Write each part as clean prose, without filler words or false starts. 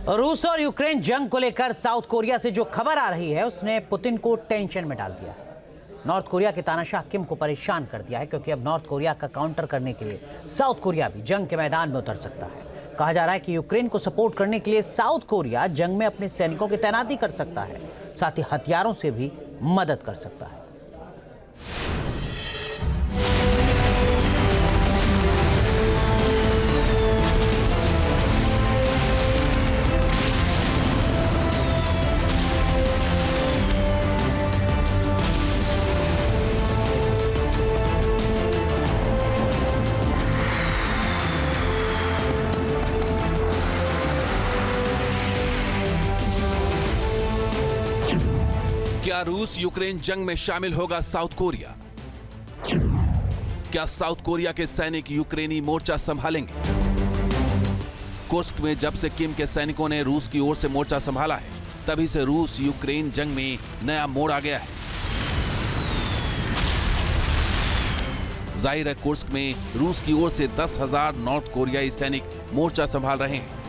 रूस और यूक्रेन जंग को लेकर साउथ कोरिया से जो खबर आ रही है उसने पुतिन को टेंशन में डाल दिया। नॉर्थ कोरिया के तानाशाह किम को परेशान कर दिया है, क्योंकि अब नॉर्थ कोरिया का काउंटर करने के लिए साउथ कोरिया भी जंग के मैदान में उतर सकता है। कहा जा रहा है कि यूक्रेन को सपोर्ट करने के लिए साउथ कोरिया जंग में अपने सैनिकों की तैनाती कर सकता है, साथ ही हथियारों से भी मदद कर सकता है। क्या रूस यूक्रेन जंग में शामिल होगा साउथ कोरिया? क्या साउथ कोरिया के सैनिक यूक्रेनी मोर्चा संभालेंगे? कुर्स्क में जब से किम के सैनिकों ने रूस की ओर से मोर्चा संभाला है, तभी से रूस यूक्रेन जंग में नया मोड़ आ गया है। जाहिर है, कुर्स्क में रूस की ओर से 10,000 नॉर्थ कोरियाई सैनिक मोर्चा संभाल रहे हैं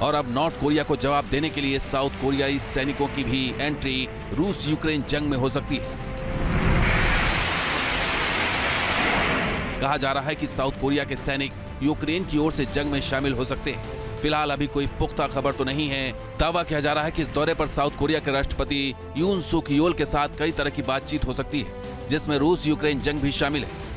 और अब नॉर्थ कोरिया को जवाब देने के लिए साउथ कोरियाई सैनिकों की भी एंट्री रूस यूक्रेन जंग में हो सकती है। कहा जा रहा है कि साउथ कोरिया के सैनिक यूक्रेन की ओर से जंग में शामिल हो सकते हैं। फिलहाल अभी कोई पुख्ता खबर तो नहीं है। दावा किया जा रहा है कि इस दौरे पर साउथ कोरिया के राष्ट्रपति यून सुक योल के साथ कई तरह की बातचीत हो सकती है, जिसमें रूस यूक्रेन जंग भी शामिल है।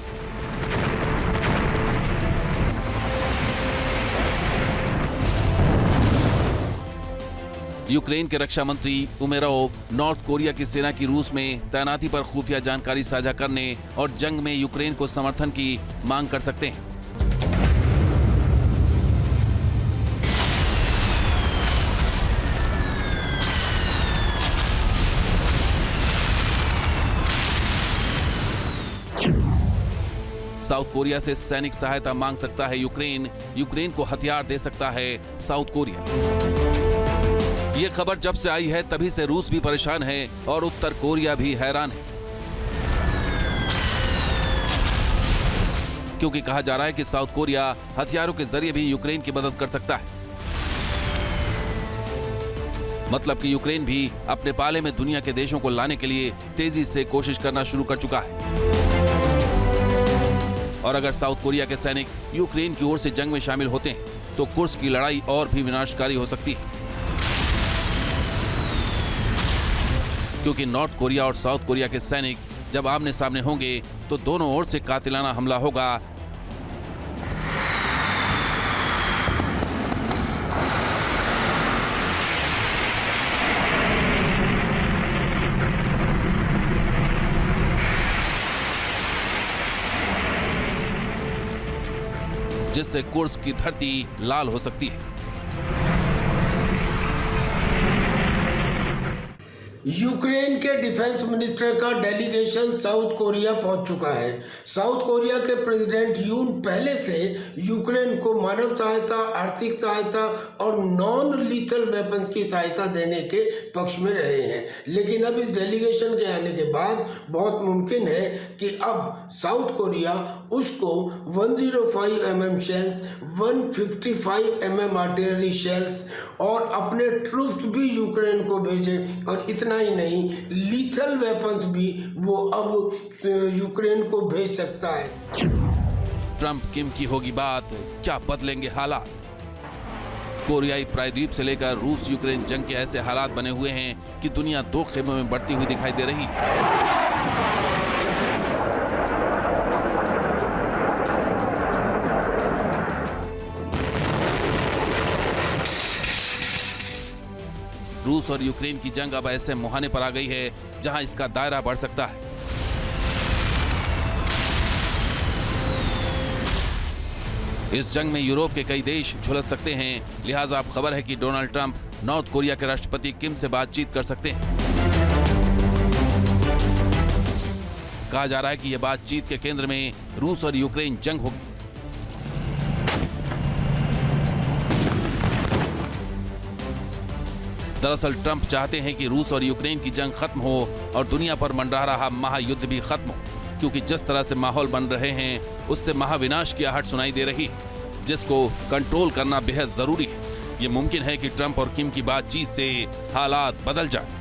यूक्रेन के रक्षा मंत्री उमेरोव नॉर्थ कोरिया की सेना की रूस में तैनाती पर खुफिया जानकारी साझा करने और जंग में यूक्रेन को समर्थन की मांग कर सकते हैं। साउथ कोरिया से सैनिक सहायता मांग सकता है यूक्रेन, यूक्रेन को हथियार दे सकता है साउथ कोरिया। ये खबर जब से आई है तभी से रूस भी परेशान है और उत्तर कोरिया भी हैरान है, क्योंकि कहा जा रहा है कि साउथ कोरिया हथियारों के जरिए भी यूक्रेन की मदद कर सकता है। मतलब कि यूक्रेन भी अपने पाले में दुनिया के देशों को लाने के लिए तेजी से कोशिश करना शुरू कर चुका है। और अगर साउथ कोरिया के सैनिक यूक्रेन की ओर से जंग में शामिल होते हैं तो कुर्स्क की लड़ाई और भी विनाशकारी हो सकती है, क्योंकि नॉर्थ कोरिया और साउथ कोरिया के सैनिक जब आमने सामने होंगे तो दोनों ओर से कातिलाना हमला होगा। जिससे कुर्स्क की धरती लाल हो सकती है। यूक्रेन के डिफेंस मिनिस्टर का डेलीगेशन साउथ कोरिया पहुंच चुका है। साउथ कोरिया के प्रेसिडेंट यून पहले से यूक्रेन को मानव सहायता, आर्थिक सहायता और नॉन लीथल वेपन्स की सहायता देने के पक्ष में रहे हैं, लेकिन अब इस डेलीगेशन के आने के बाद बहुत मुमकिन है कि अब साउथ कोरिया उसको 105 mm shells, 155 mm artillery shells और अपने ट्रूप्स भी यूक्रेन को भेजे, और इतना ही नहीं, लीथल वेपन्स भी वो अब यूक्रेन को भेज सकता है। ट्रंप किम की होगी बात, क्या बदलेंगे हालात? कोरियाई प्रायद्वीप से लेकर रूस यूक्रेन जंग के ऐसे हालात बने हुए हैं कि दुनिया दो खेमों में बढ़ती हुई दिखाई दे रही है। रूस और यूक्रेन की जंग अब ऐसे मुहाने पर आ गई है जहां इसका दायरा बढ़ सकता है। इस जंग में यूरोप के कई देश झुलस सकते हैं, लिहाजा अब खबर है कि डोनाल्ड ट्रंप नॉर्थ कोरिया के राष्ट्रपति किम से बातचीत कर सकते हैं। कहा जा रहा है कि यह बातचीत के केंद्र में रूस और यूक्रेन जंग होगी। दरअसल ट्रंप चाहते हैं कि रूस और यूक्रेन की जंग खत्म हो और दुनिया पर मंडरा रहा महायुद्ध भी खत्म हो, क्योंकि जिस तरह से माहौल बन रहे हैं उससे महाविनाश की आहट सुनाई दे रही है। जिसको कंट्रोल करना बेहद जरूरी है। ये मुमकिन है कि ट्रंप और किम की बातचीत से हालात बदल जाए।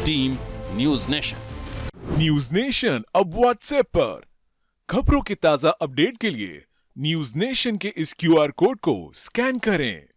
Team news nation. News nation अब व्हाट्सएप पर खबरों के ताजा अपडेट के लिए न्यूज नेशन के इस क्यूआर कोड को स्कैन करें।